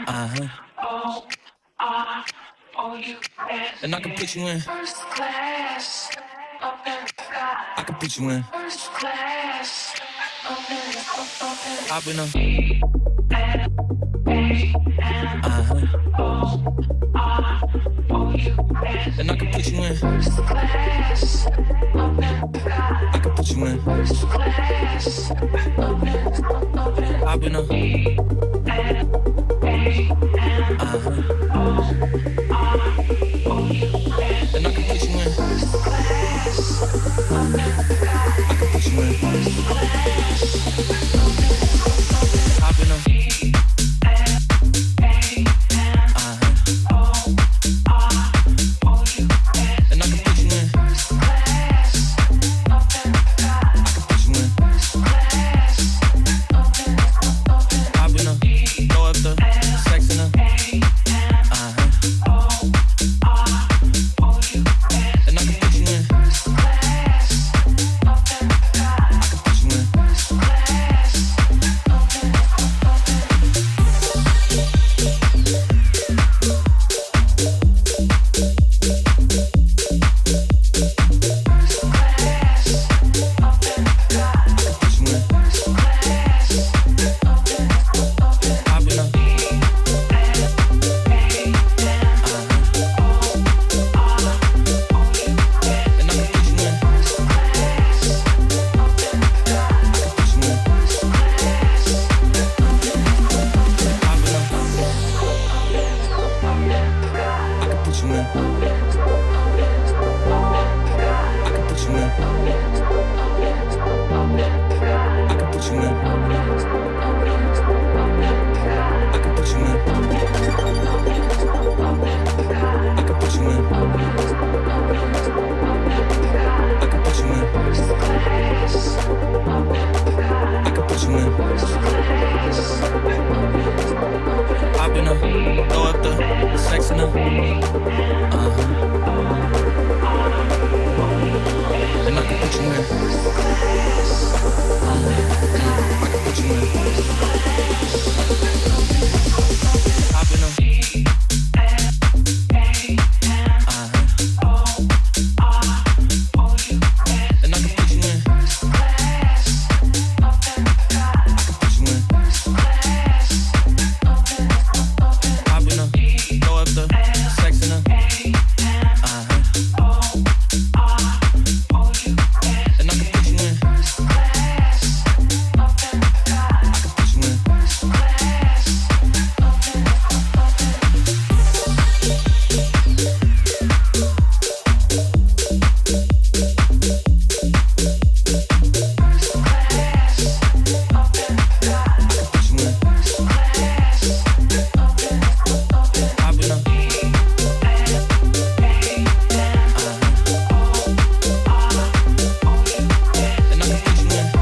Uh-huh. And I can put you in. First class. I can put you in. First class. I've been on. And I can put you in. First class. I can put you in. First class. I've been on. And I can put you in. First class. I can put you in. First class. I've been on. Throw up the sex in the